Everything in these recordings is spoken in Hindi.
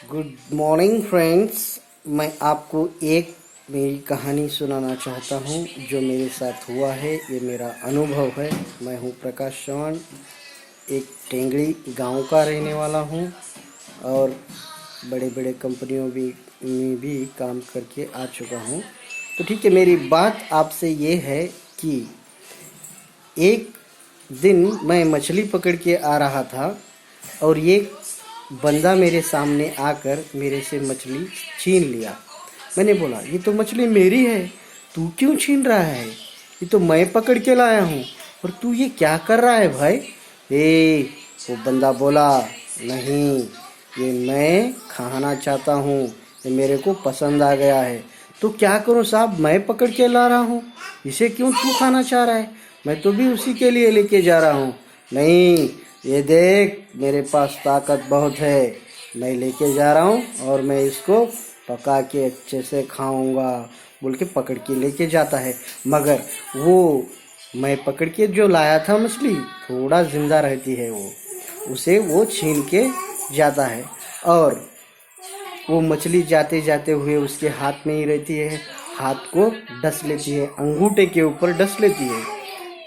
Good morning friends. मैं आपको एक मेरी कहानी सुनाना चाहता हूँ जो मेरे साथ हुआ है। ये मेरा अनुभव है। मैं हूँ प्रकाश चौहान, एक टेंगड़ी गांव का रहने वाला हूँ और बड़े बड़े कंपनियों में भी काम करके आ चुका हूँ। तो ठीक है, मेरी बात आपसे ये है कि एक दिन मैं मछली पकड़ के आ रहा था और ये बंदा मेरे सामने आकर मेरे से मछली छीन लिया। मैंने बोला, ये तो मछली मेरी है, तू क्यों छीन रहा है? ये तो मैं पकड़ के लाया हूँ और तू ये क्या कर रहा है भाई? वो बंदा बोला, नहीं, ये मैं खाना चाहता हूँ, ये मेरे को पसंद आ गया है। तो क्या करूँ साहब, मैं पकड़ के ला रहा हूँ, इसे क्यों तू खाना चाह रहा है? मैं तो भी उसी के लिए लेके जा रहा हूँ। नहीं, ये देख, मेरे पास ताकत बहुत है, मैं लेके जा रहा हूँ और मैं इसको पका के अच्छे से खाऊंगा, बोल के पकड़ के लेके जाता है। मगर वो मैं पकड़ के जो लाया था मछली थोड़ा जिंदा रहती है, उसे वो छीन के जाता है और वो मछली जाते जाते हुए उसके हाथ में ही रहती है, हाथ को डस लेती है, अंगूठे के ऊपर डस लेती है।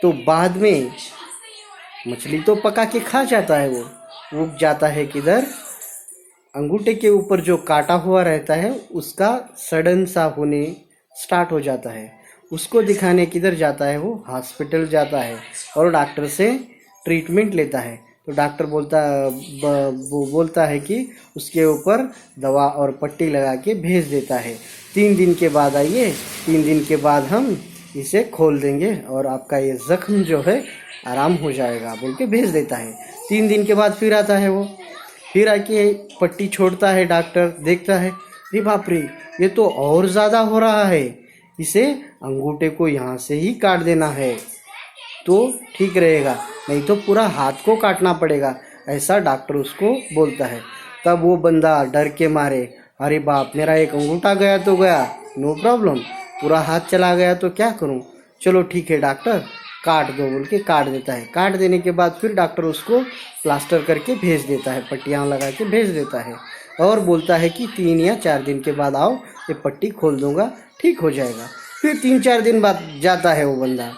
तो बाद में मछली तो पका के खा जाता है, वो जाता है किधर? अंगूठे के ऊपर जो काटा हुआ रहता है उसका सड़न सा होने स्टार्ट हो जाता है। उसको दिखाने किधर जाता है? वो हॉस्पिटल जाता है और डॉक्टर से ट्रीटमेंट लेता है। तो डॉक्टर वो बोलता है कि उसके ऊपर दवा और पट्टी लगा के भेज देता है। 3 दिन के बाद आइए, 3 दिन के बाद हम इसे खोल देंगे और आपका ये जख्म जो है आराम हो जाएगा, बोल के भेज देता है। 3 दिन के बाद फिर आता है वो, फिर आके पट्टी छोड़ता है। डॉक्टर देखता है, अरे बाप रे, ये तो और ज़्यादा हो रहा है, इसे अंगूठे को यहाँ से ही काट देना है तो ठीक रहेगा, नहीं तो पूरा हाथ को काटना पड़ेगा, ऐसा डॉक्टर उसको बोलता है। तब वो बंदा डर के मारे, अरे बाप, मेरा एक अंगूठा गया तो गया, नो प्रॉब्लम, पूरा हाथ चला गया तो क्या करूं? चलो ठीक है डॉक्टर, काट दो, बोल के काट देता है। काट देने के बाद फिर डॉक्टर उसको प्लास्टर करके भेज देता है, पट्टियाँ लगा के भेज देता है और बोलता है कि 3 या 4 दिन के बाद आओ, ये पट्टी खोल दूंगा, ठीक हो जाएगा। फिर 3-4 दिन बाद जाता है वो बंदा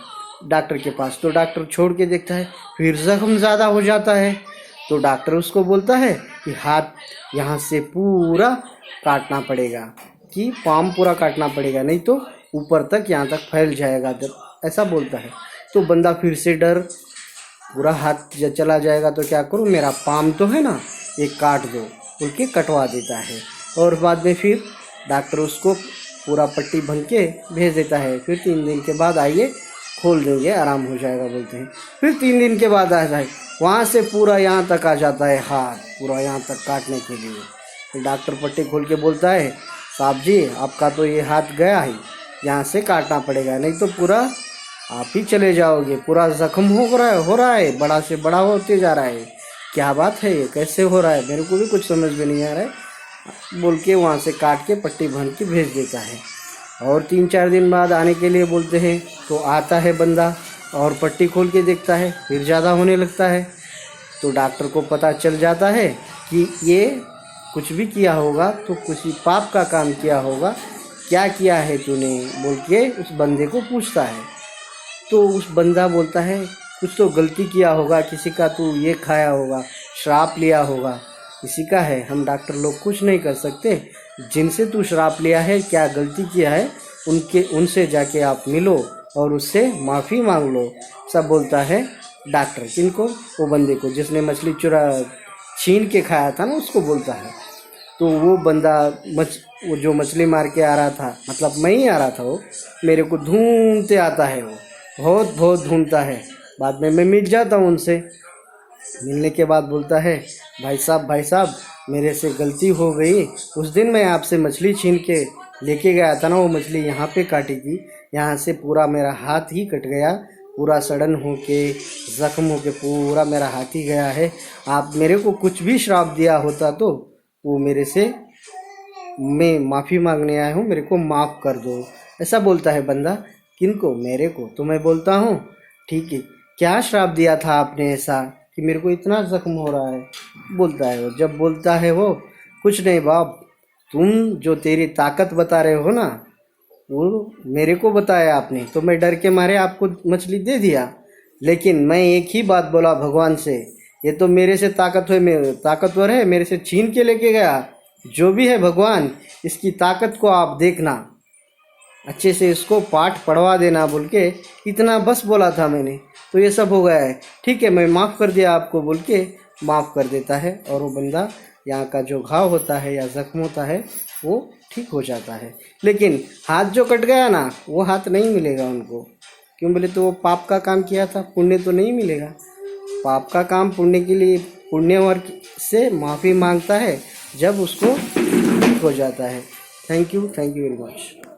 डॉक्टर के पास, तो डॉक्टर छोड़ के देखता है, फिर जख्म ज़्यादा हो जाता है। तो डॉक्टर उसको बोलता है कि हाथ यहाँ से पूरा काटना पड़ेगा, कि पाम पूरा काटना पड़ेगा, नहीं तो ऊपर तक यहाँ तक फैल जाएगा, ऐसा बोलता है। तो बंदा फिर से डर, पूरा हाथ चला जाएगा तो क्या करूँ, मेरा पाम तो है ना, ये काट दो, बोल के कटवा देता है। और बाद में फिर डॉक्टर उसको पूरा पट्टी बन के भेज देता है। फिर 3 दिन के बाद आइए, खोल देंगे, आराम हो जाएगा, बोलते हैं। फिर 3 दिन के बाद आ जाए, वहाँ से पूरा यहाँ तक आ जाता है हाथ, पूरा यहाँ तक काटने के लिए। फिर डॉक्टर पट्टी खोल के बोलता है, साहब जी, आपका तो ये हाथ गया है, यहाँ से काटना पड़ेगा, नहीं तो पूरा आप ही चले जाओगे, पूरा जख्म हो रहा है, बड़ा से बड़ा होते जा रहा है। क्या बात है, ये कैसे हो रहा है, मेरे को भी कुछ समझ में नहीं आ रहा है, बोल के वहाँ से काट के पट्टी भर के भेज देता है। और 3-4 दिन बाद आने के लिए बोलते हैं, तो आता है बंदा और पट्टी खोल के देखता है, फिर ज़्यादा होने लगता है। तो डॉक्टर को पता चल जाता है कि ये कुछ भी किया होगा तो कुछ ही पाप का काम किया होगा, क्या किया है तूने, बोल के उस बंदे को पूछता है। तो उस बंदा बोलता है, कुछ तो गलती किया होगा, किसी का तू ये खाया होगा, श्राप लिया होगा, किसी का है, हम डॉक्टर लोग कुछ नहीं कर सकते, जिनसे तू श्राप लिया है, क्या गलती किया है, उनसे जाके आप मिलो और उससे माफ़ी मांग लो, सब बोलता है डॉक्टर। किनको? वो बंदे को जिसने मछली छीन के खाया था ना, उसको बोलता है। तो वो बंदा वो जो मछली मार के आ रहा था, मतलब मैं ही आ रहा था, वो मेरे को ढूंढते आता है, वो बहुत बहुत ढूंढता है। बाद में मैं मिल जाता हूँ उनसे, मिलने के बाद बोलता है, भाई साहब, मेरे से गलती हो गई, उस दिन मैं आपसे मछली छीन के लेके गया था ना, वो मछली यहाँ पे काटी थी, यहाँ से पूरा मेरा हाथ ही कट गया, पूरा सड़न होके ज़ख्म होके पूरा मेरा हाथ ही गया है। आप मेरे को कुछ भी श्राप दिया होता तो वो मेरे से, मैं माफ़ी मांगने आया हूँ, मेरे को माफ़ कर दो, ऐसा बोलता है बंदा। किनको? मेरे को। तो मैं बोलता हूँ, ठीक है, क्या श्राप दिया था आपने ऐसा कि मेरे को इतना जख्म हो रहा है? बोलता है वो, जब बोलता है वो, कुछ नहीं बाप, तुम जो तेरी ताकत बता रहे हो ना, वो मेरे को बताया आपने, तो मैं डर के मारे आपको मछली दे दिया। लेकिन मैं एक ही बात बोला भगवान से, ये तो मेरे से ताकतवर है, मेरे से छीन के लेके गया। जो भी है भगवान, इसकी ताकत को आप देखना, अच्छे से इसको पाठ पढ़वा देना बोल के इतना बस बोला था मैंने। तो ये सब हो गया है। ठीक है, मैं माफ़ कर दिया आपको बोल के माफ़ कर देता है, और वो बंदा यहाँ का जो घाव होता है या जख्म होता है वो ठीक हो जाता है। लेकिन हाथ जो कट गया ना, वो हाथ नहीं मिलेगा उनको। क्यों बोले तो वो पाप का काम किया था, पुण्य तो नहीं मिलेगा। पाप का काम पुण्य के लिए, पुण्य वर्ग से माफ़ी मांगता है जब उसको ठीक हो जाता है। Thank you very much.